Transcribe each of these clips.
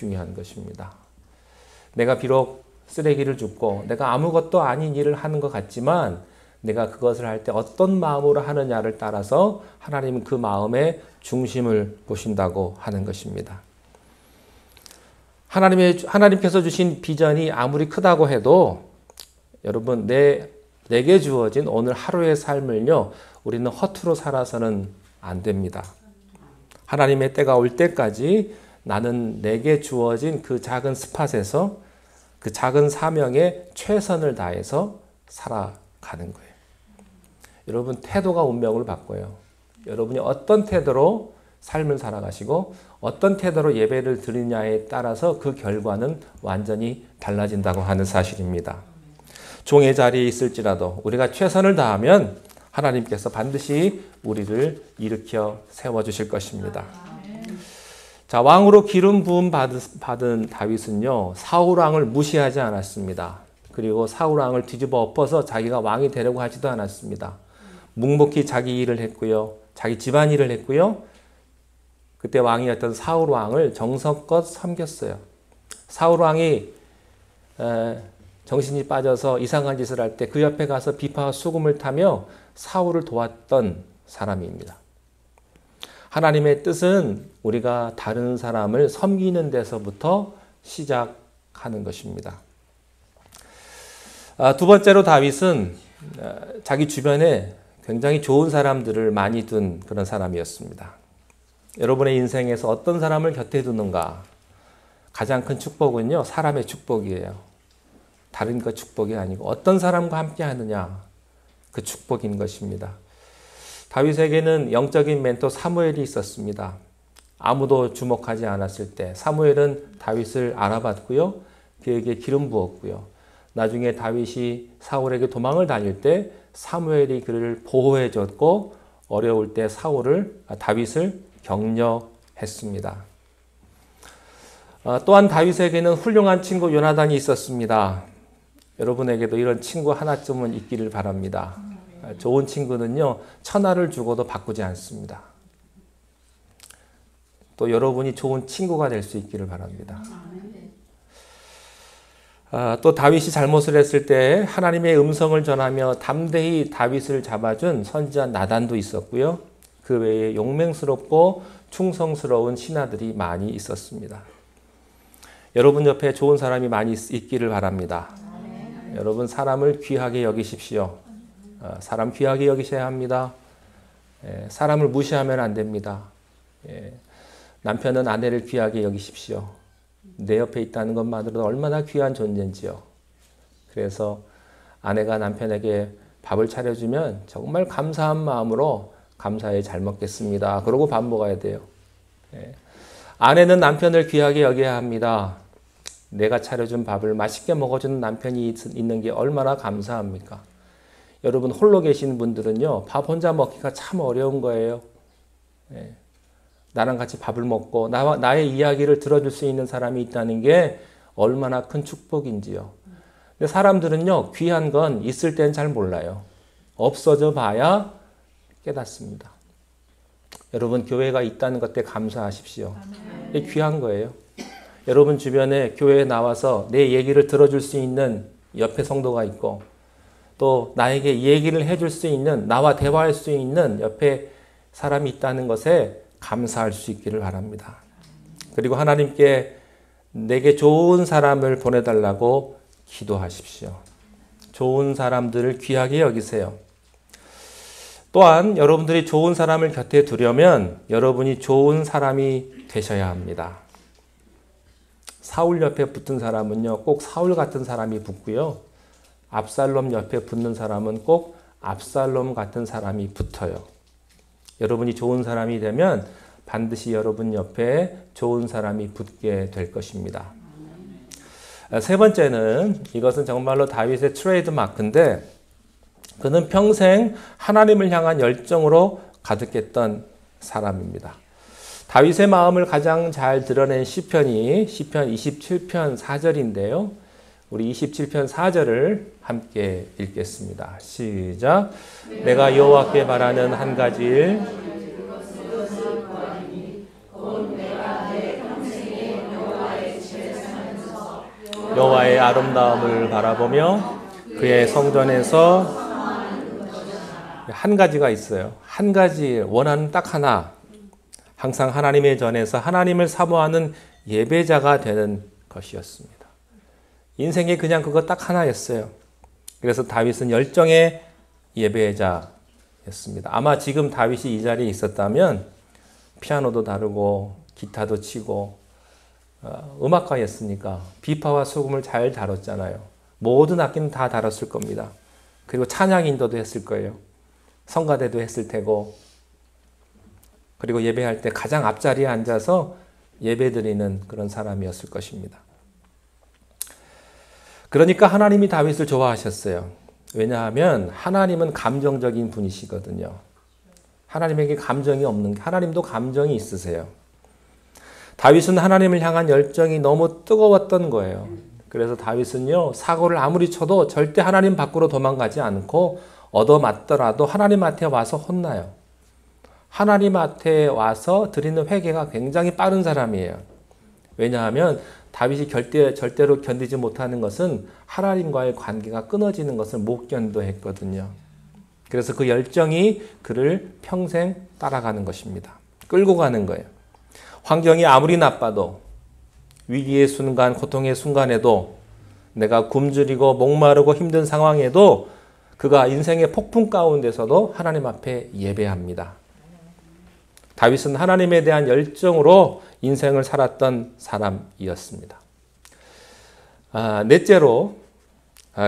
중요한 것입니다. 내가 비록 쓰레기를 줍고 내가 아무것도 아닌 일을 하는 것 같지만 내가 그것을 할 때 어떤 마음으로 하느냐를 따라서 하나님은 그 마음의 중심을 보신다고 하는 것입니다. 하나님께서 주신 비전이 아무리 크다고 해도 여러분 내게 주어진 오늘 하루의 삶을요 우리는 허투루 살아서는 안 됩니다. 하나님의 때가 올 때까지 나는 내게 주어진 그 작은 스팟에서 그 작은 사명에 최선을 다해서 살아가는 거예요. 여러분 태도가 운명을 바꿔요. 여러분이 어떤 태도로 삶을 살아가시고 어떤 태도로 예배를 드리냐에 따라서 그 결과는 완전히 달라진다고 하는 사실입니다. 종의 자리에 있을지라도 우리가 최선을 다하면 하나님께서 반드시 우리를 일으켜 세워주실 것입니다. 자, 왕으로 기름 부음 받은 다윗은요 사울 왕을 무시하지 않았습니다. 그리고 사울 왕을 뒤집어 엎어서 자기가 왕이 되려고 하지도 않았습니다. 묵묵히 자기 일을 했고요. 자기 집안 일을 했고요. 그때 왕이었던 사울 왕을 정성껏 섬겼어요. 사울 왕이 정신이 빠져서 이상한 짓을 할 때 그 옆에 가서 비파와 수금을 타며 사울을 도왔던 사람입니다. 하나님의 뜻은 우리가 다른 사람을 섬기는 데서부터 시작하는 것입니다. 두 번째로 다윗은 자기 주변에 굉장히 좋은 사람들을 많이 둔 그런 사람이었습니다. 여러분의 인생에서 어떤 사람을 곁에 두는가? 가장 큰 축복은요, 사람의 축복이에요. 다른 것 축복이 아니고 어떤 사람과 함께 하느냐, 그 축복인 것입니다. 다윗에게는 영적인 멘토 사무엘이 있었습니다. 아무도 주목하지 않았을 때 사무엘은 다윗을 알아봤고요. 그에게 기름 부었고요. 나중에 다윗이 사울에게 도망을 다닐 때 사무엘이 그를 보호해 줬고 어려울 때 다윗을 격려했습니다. 또한 다윗에게는 훌륭한 친구 요나단이 있었습니다. 여러분에게도 이런 친구 하나쯤은 있기를 바랍니다. 좋은 친구는요, 천하를 주고도 바꾸지 않습니다. 또 여러분이 좋은 친구가 될 수 있기를 바랍니다. 또 다윗이 잘못을 했을 때 하나님의 음성을 전하며 담대히 다윗을 잡아준 선지자 나단도 있었고요. 그 외에 용맹스럽고 충성스러운 신하들이 많이 있었습니다. 여러분 옆에 좋은 사람이 많이 있기를 바랍니다. 여러분 사람을 귀하게 여기십시오. 사람 귀하게 여기셔야 합니다. 사람을 무시하면 안 됩니다. 남편은 아내를 귀하게 여기십시오. 내 옆에 있다는 것만으로도 얼마나 귀한 존재인지요. 그래서 아내가 남편에게 밥을 차려주면 정말 감사한 마음으로 감사히 잘 먹겠습니다. 그러고 밥 먹어야 돼요. 아내는 남편을 귀하게 여겨야 합니다. 내가 차려준 밥을 맛있게 먹어주는 남편이 있는 게 얼마나 감사합니까? 여러분 홀로 계신 분들은요, 밥 혼자 먹기가 참 어려운 거예요. 나랑 같이 밥을 먹고 나의 이야기를 들어줄 수 있는 사람이 있다는 게 얼마나 큰 축복인지요. 근데 사람들은요, 귀한 건 있을 땐 잘 몰라요. 없어져 봐야 깨닫습니다. 여러분 교회가 있다는 것에 감사하십시오. 이게 귀한 거예요. 여러분 주변에 교회에 나와서 내 얘기를 들어줄 수 있는 옆에 성도가 있고 또 나에게 얘기를 해줄 수 있는, 나와 대화할 수 있는 옆에 사람이 있다는 것에 감사할 수 있기를 바랍니다. 그리고 하나님께 내게 좋은 사람을 보내달라고 기도하십시오. 좋은 사람들을 귀하게 여기세요. 또한 여러분들이 좋은 사람을 곁에 두려면 여러분이 좋은 사람이 되셔야 합니다. 사울 옆에 붙은 사람은요, 꼭 사울 같은 사람이 붙고요. 압살롬 옆에 붙는 사람은 꼭 압살롬 같은 사람이 붙어요. 여러분이 좋은 사람이 되면 반드시 여러분 옆에 좋은 사람이 붙게 될 것입니다. 세 번째는, 이것은 정말로 다윗의 트레이드 마크인데, 그는 평생 하나님을 향한 열정으로 가득했던 사람입니다. 다윗의 마음을 가장 잘 드러낸 시편이 시편 27편 4절인데요. 우리 27편 4절을 함께 읽겠습니다. 시작. 내가 여호와께 바라는 한 가지 일, 여호와의 아름다움을 바라보며 그의 성전에서 한 가지가 있어요. 한 가지 원하는 딱 하나. 항상 하나님의 전에서 하나님을 사모하는 예배자가 되는 것이었습니다. 인생에 그냥 그거 딱 하나였어요. 그래서 다윗은 열정의 예배자였습니다. 아마 지금 다윗이 이 자리에 있었다면 피아노도 다루고 기타도 치고 음악가였으니까 비파와 소금을 잘 다뤘잖아요. 모든 악기는 다 다뤘을 겁니다. 그리고 찬양 인도도 했을 거예요. 성가대도 했을 테고, 그리고 예배할 때 가장 앞자리에 앉아서 예배드리는 그런 사람이었을 것입니다. 그러니까 하나님이 다윗을 좋아하셨어요. 왜냐하면 하나님은 감정적인 분이시거든요. 하나님에게 감정이 없는 게, 하나님도 감정이 있으세요. 다윗은 하나님을 향한 열정이 너무 뜨거웠던 거예요. 그래서 다윗은요, 사고를 아무리 쳐도 절대 하나님 밖으로 도망가지 않고 얻어맞더라도 하나님 앞에 와서 혼나요. 하나님 앞에 와서 드리는 회개가 굉장히 빠른 사람이에요. 왜냐하면 다윗이 절대로 견디지 못하는 것은 하나님과의 관계가 끊어지는 것을 못 견뎌했거든요. 그래서 그 열정이 그를 평생 따라가는 것입니다. 끌고 가는 거예요. 환경이 아무리 나빠도, 위기의 순간, 고통의 순간에도, 내가 굶주리고 목마르고 힘든 상황에도 그가 인생의 폭풍 가운데서도 하나님 앞에 예배합니다. 다윗은 하나님에 대한 열정으로 인생을 살았던 사람이었습니다. 넷째로,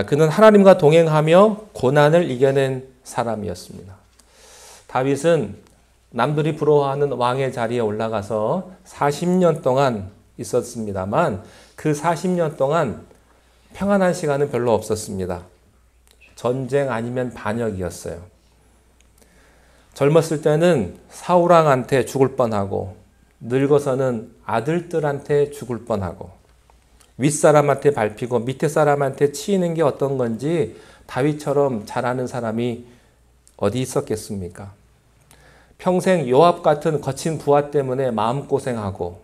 그는 하나님과 동행하며 고난을 이겨낸 사람이었습니다. 다윗은 남들이 부러워하는 왕의 자리에 올라가서 40년 동안 있었습니다만 그 40년 동안 평안한 시간은 별로 없었습니다. 전쟁 아니면 반역이었어요. 젊었을 때는 사울왕한테 죽을 뻔하고, 늙어서는 아들들한테 죽을 뻔하고, 윗사람한테 밟히고 밑에 사람한테 치이는 게 어떤 건지 다윗처럼 잘 아는 사람이 어디 있었겠습니까? 평생 요압 같은 거친 부하 때문에 마음고생하고,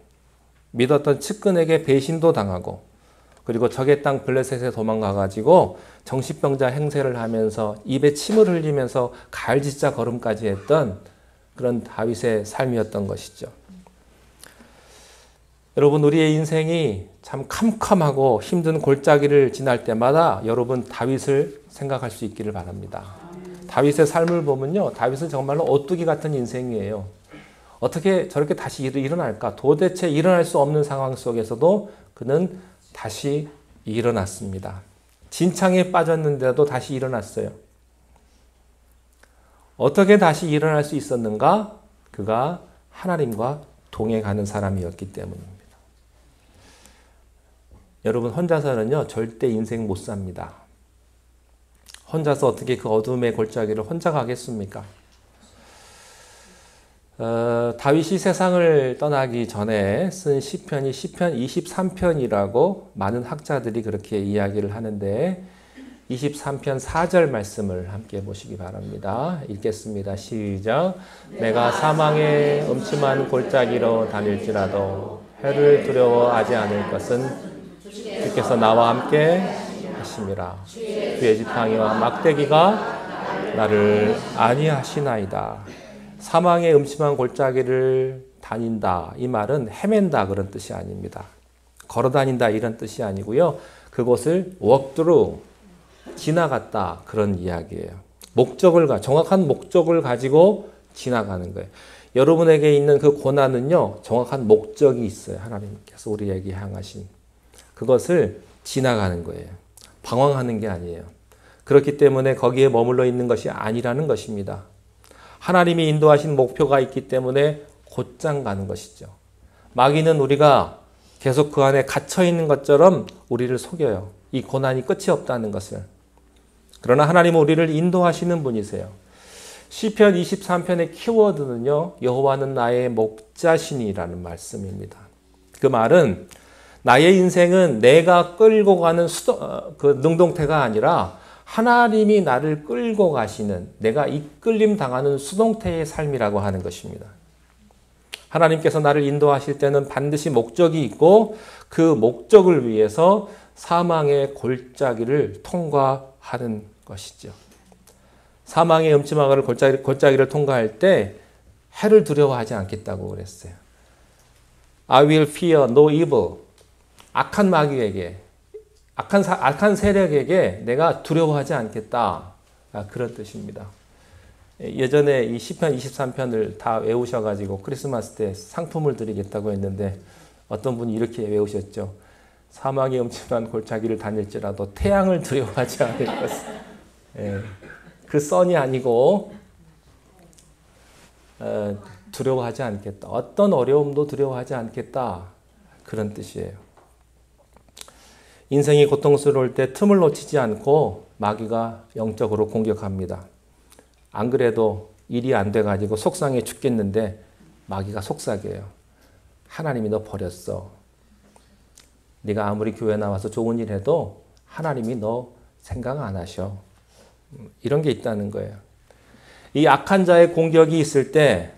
믿었던 측근에게 배신도 당하고, 그리고 적의 땅 블레셋에 도망가가지고 정신병자 행세를 하면서 입에 침을 흘리면서 가을지자 걸음까지 했던 그런 다윗의 삶이었던 것이죠. 여러분, 우리의 인생이 참 캄캄하고 힘든 골짜기를 지날 때마다 여러분 다윗을 생각할 수 있기를 바랍니다. 다윗의 삶을 보면요, 다윗은 정말로 오뚜기 같은 인생이에요. 어떻게 저렇게 다시 일어날까? 도대체 일어날 수 없는 상황 속에서도 그는 다시 일어났습니다. 진창에 빠졌는데도 다시 일어났어요. 어떻게 다시 일어날 수 있었는가? 그가 하나님과 동행하는 사람이었기 때문입니다. 여러분, 혼자서는요, 절대 인생 못 삽니다. 혼자서 어떻게 그 어둠의 골짜기를 혼자 가겠습니까? 다윗이 세상을 떠나기 전에 쓴 시편이 시편 23편이라고 많은 학자들이 그렇게 이야기를 하는데, 23편 4절 말씀을 함께 보시기 바랍니다. 읽겠습니다. 시작. 내가 사망의 음침한 골짜기로 다닐지라도 해를 두려워하지 않을 것은 주께서 나와 함께 하심이라. 주의 지팡이와 막대기가 나를 안위하시나이다. 사망의 음침한 골짜기를 다닌다. 이 말은 헤맨다 그런 뜻이 아닙니다. 걸어다닌다 이런 뜻이 아니고요. 그곳을 walk through, 지나갔다 그런 이야기예요. 정확한 목적을 가지고 지나가는 거예요. 여러분에게 있는 그 고난은요, 정확한 목적이 있어요. 하나님께서 우리에게 향하신 그것을 지나가는 거예요. 방황하는 게 아니에요. 그렇기 때문에 거기에 머물러 있는 것이 아니라는 것입니다. 하나님이 인도하신 목표가 있기 때문에 곧장 가는 것이죠. 마귀는 우리가 계속 그 안에 갇혀 있는 것처럼 우리를 속여요. 이 고난이 끝이 없다는 것을. 그러나 하나님은 우리를 인도하시는 분이세요. 시편 23편의 키워드는요, 여호와는 나의 목자시니라는 말씀입니다. 그 말은 나의 인생은 내가 끌고 가는 능동태가 아니라 하나님이 나를 끌고 가시는, 내가 이끌림 당하는 수동태의 삶이라고 하는 것입니다. 하나님께서 나를 인도하실 때는 반드시 목적이 있고 그 목적을 위해서 사망의 골짜기를 통과하는 것이죠. 사망의 음침한 골짜기를 통과할 때 해를 두려워하지 않겠다고 그랬어요. I will fear no evil. 악한 마귀에게, 악한 세력에게 내가 두려워하지 않겠다. 그런 뜻입니다. 예전에 이 시편 23편을 다 외우셔가지고 크리스마스 때 상품을 드리겠다고 했는데 어떤 분이 이렇게 외우셨죠. 사망의 음침한 골짜기를 다닐지라도 태양을 두려워하지 않을 것을. 예, 그 선이 아니고 두려워하지 않겠다. 어떤 어려움도 두려워하지 않겠다. 그런 뜻이에요. 인생이 고통스러울 때 틈을 놓치지 않고 마귀가 영적으로 공격합니다. 안 그래도 일이 안 돼가지고 속상해 죽겠는데 마귀가 속삭여요. 하나님이 너 버렸어. 네가 아무리 교회 나와서 좋은 일 해도 하나님이 너 생각 안 하셔. 이런 게 있다는 거예요. 이 악한 자의 공격이 있을 때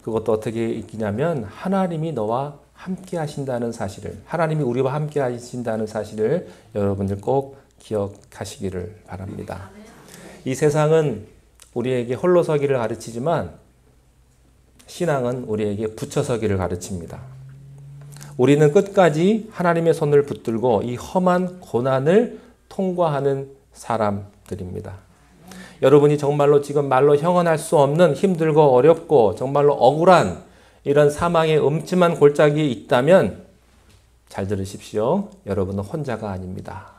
그것도 어떻게 있냐면 하나님이 너와 함께 하신다는 사실을, 하나님이 우리와 함께 하신다는 사실을 여러분들 꼭 기억하시기를 바랍니다. 이 세상은 우리에게 홀로서기를 가르치지만 신앙은 우리에게 붙여서기를 가르칩니다. 우리는 끝까지 하나님의 손을 붙들고 이 험한 고난을 통과하는 사람들입니다. 여러분이 정말로 지금 말로 형언할 수 없는 힘들고 어렵고 정말로 억울한 이런 사망의 음침한 골짜기에 있다면 잘 들으십시오. 여러분은 혼자가 아닙니다.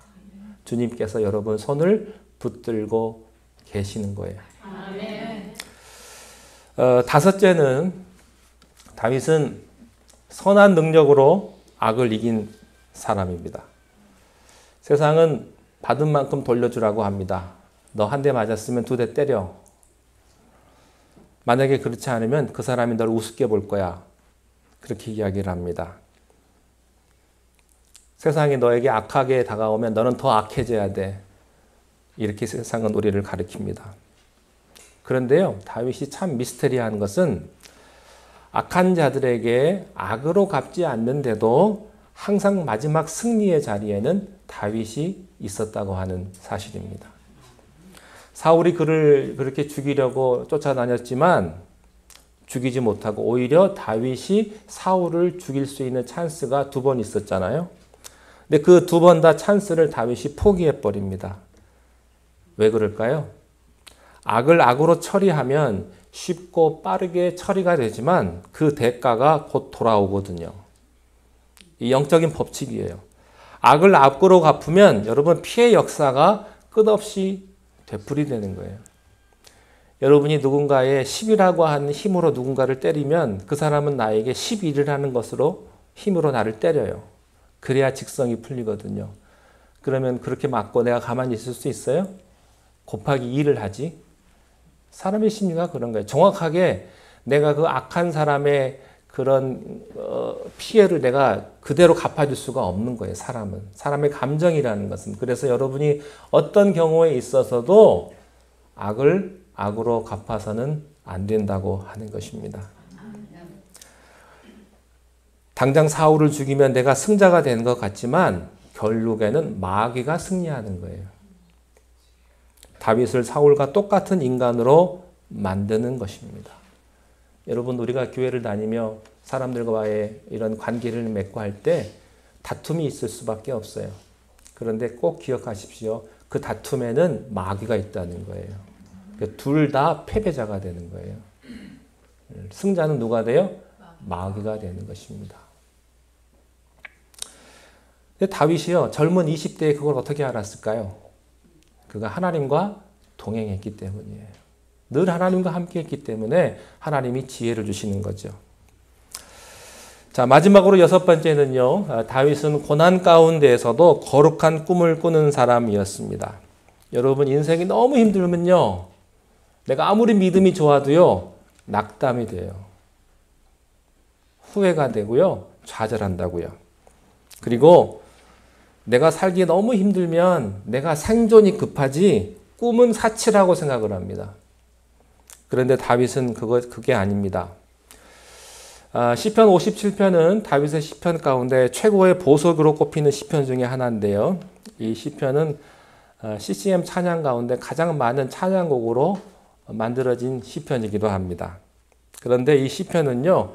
주님께서 여러분 손을 붙들고 계시는 거예요. 다섯째는 다윗은 선한 능력으로 악을 이긴 사람입니다. 세상은 받은 만큼 돌려주라고 합니다. 너 한 대 맞았으면 2대 때려. 만약에 그렇지 않으면 그 사람이 너를 우습게 볼 거야. 그렇게 이야기를 합니다. 세상이 너에게 악하게 다가오면 너는 더 악해져야 돼. 이렇게 세상은 우리를 가르칩니다. 그런데요, 다윗이 참 미스테리한 것은 악한 자들에게 악으로 갚지 않는데도 항상 마지막 승리의 자리에는 다윗이 있었다고 하는 사실입니다. 사울이 그를 그렇게 죽이려고 쫓아다녔지만 죽이지 못하고 오히려 다윗이 사울을 죽일 수 있는 찬스가 2번 있었잖아요. 근데 그 2번 다 찬스를 다윗이 포기해버립니다. 왜 그럴까요? 악을 악으로 처리하면 쉽고 빠르게 처리가 되지만 그 대가가 곧 돌아오거든요. 이 영적인 법칙이에요. 악을 악으로 갚으면 여러분 피해 역사가 끝없이 되풀이되는 거예요. 여러분이 누군가의 10이라고 하는 힘으로 누군가를 때리면 그 사람은 나에게 11을 하는 것으로 힘으로 나를 때려요. 그래야 직성이 풀리거든요. 그러면 그렇게 맞고 내가 가만히 있을 수 있어요? 곱하기 2를 하지. 사람의 심리가 그런 거예요. 정확하게 내가 그 악한 사람의 그런 피해를 내가 그대로 갚아줄 수가 없는 거예요. 사람은. 사람의 감정이라는 것은. 그래서 여러분이 어떤 경우에 있어서도 악을 악으로 갚아서는 안 된다고 하는 것입니다. 당장 사울을 죽이면 내가 승자가 되는 것 같지만 결국에는 마귀가 승리하는 거예요. 다윗을 사울과 똑같은 인간으로 만드는 것입니다. 여러분, 우리가 교회를 다니며 사람들과의 이런 관계를 맺고 할 때 다툼이 있을 수밖에 없어요. 그런데 꼭 기억하십시오. 그 다툼에는 마귀가 있다는 거예요. 둘 다 패배자가 되는 거예요. 승자는 누가 돼요? 마귀가 되는 것입니다. 근데 다윗이요, 젊은 20대에 그걸 어떻게 알았을까요? 그가 하나님과 동행했기 때문이에요. 늘 하나님과 함께 했기 때문에 하나님이 지혜를 주시는 거죠. 자, 마지막으로 6번째는요. 다윗은 고난 가운데에서도 거룩한 꿈을 꾸는 사람이었습니다. 여러분, 인생이 너무 힘들면요. 내가 아무리 믿음이 좋아도요. 낙담이 돼요. 후회가 되고요. 좌절한다고요. 그리고 내가 살기 너무 힘들면 내가 생존이 급하지 꿈은 사치라고 생각을 합니다. 그런데 다윗은 그게 아닙니다. 시편 57편은 다윗의 시편 가운데 최고의 보석으로 꼽히는 시편 중에 하나인데요. 이 시편은 CCM 찬양 가운데 가장 많은 찬양곡으로 만들어진 시편이기도 합니다. 그런데 이 시편은요,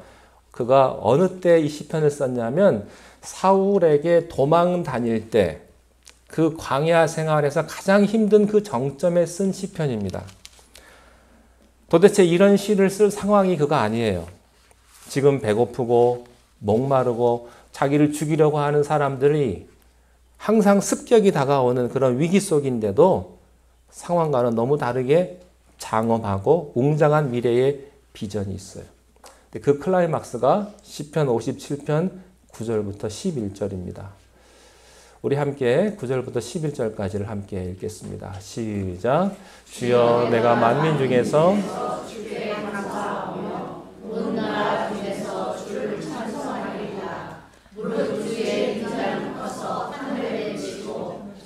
그가 어느 때 이 시편을 썼냐면 사울에게 도망 다닐 때 그 광야 생활에서 가장 힘든 그 정점에 쓴 시편입니다. 도대체 이런 시를 쓸 상황이 그가 아니에요. 지금 배고프고 목마르고 자기를 죽이려고 하는 사람들이 항상 습격이 다가오는 그런 위기 속인데도 상황과는 너무 다르게 장엄하고 웅장한 미래의 비전이 있어요. 그 클라이막스가 시편 57편 9절부터 11절입니다. 우리 함께 9절부터 11절까지를 함께 읽겠습니다. 시작. 주여, 내가 만민 중에서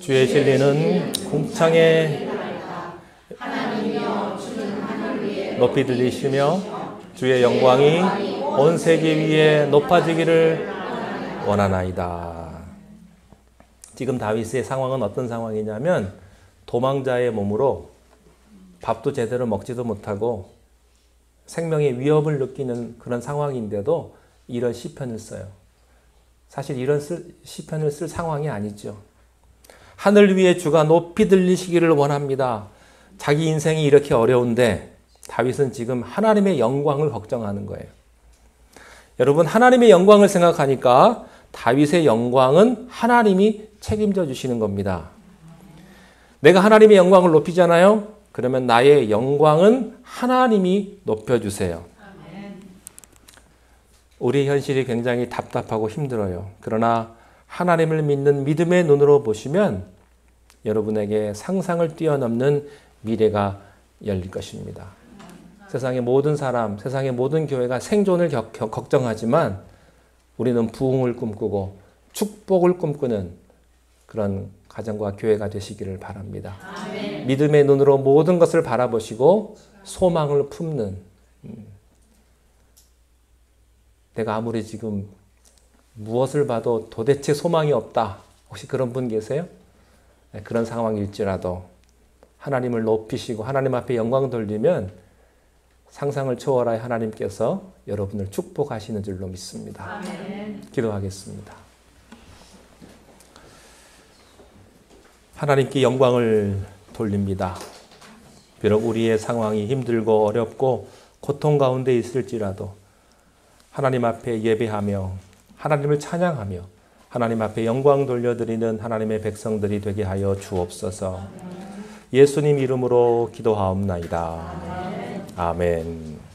주의 진리는 궁창에 높이 들리시며 주의 영광이 온 세계 위에 높아지기를 원하나이다. 지금 다윗의 상황은 어떤 상황이냐면 도망자의 몸으로 밥도 제대로 먹지도 못하고 생명의 위협을 느끼는 그런 상황인데도 이런 시편을 써요. 사실 이런 시편을 쓸 상황이 아니죠. 하늘 위에 주가 높이 들리시기를 원합니다. 자기 인생이 이렇게 어려운데 다윗은 지금 하나님의 영광을 걱정하는 거예요. 여러분, 하나님의 영광을 생각하니까 다윗의 영광은 하나님이 책임져 주시는 겁니다. 내가 하나님의 영광을 높이잖아요. 그러면 나의 영광은 하나님이 높여주세요. 우리 현실이 굉장히 답답하고 힘들어요. 그러나 하나님을 믿는 믿음의 눈으로 보시면 여러분에게 상상을 뛰어넘는 미래가 열릴 것입니다. 세상의 모든 사람, 세상의 모든 교회가 생존을 걱정하지만 우리는 부흥을 꿈꾸고 축복을 꿈꾸는 그런 가정과 교회가 되시기를 바랍니다. 아멘. 믿음의 눈으로 모든 것을 바라보시고 소망을 품는, 내가 아무리 지금 무엇을 봐도 도대체 소망이 없다. 혹시 그런 분 계세요? 네, 그런 상황일지라도 하나님을 높이시고 하나님 앞에 영광 돌리면 상상을 초월하여 하나님께서 여러분을 축복하시는 줄로 믿습니다. 아멘. 기도하겠습니다. 하나님께 영광을 돌립니다. 비록 우리의 상황이 힘들고 어렵고 고통 가운데 있을지라도 하나님 앞에 예배하며 하나님을 찬양하며 하나님 앞에 영광 돌려드리는 하나님의 백성들이 되게 하여 주옵소서. 예수님 이름으로 기도하옵나이다. 아멘.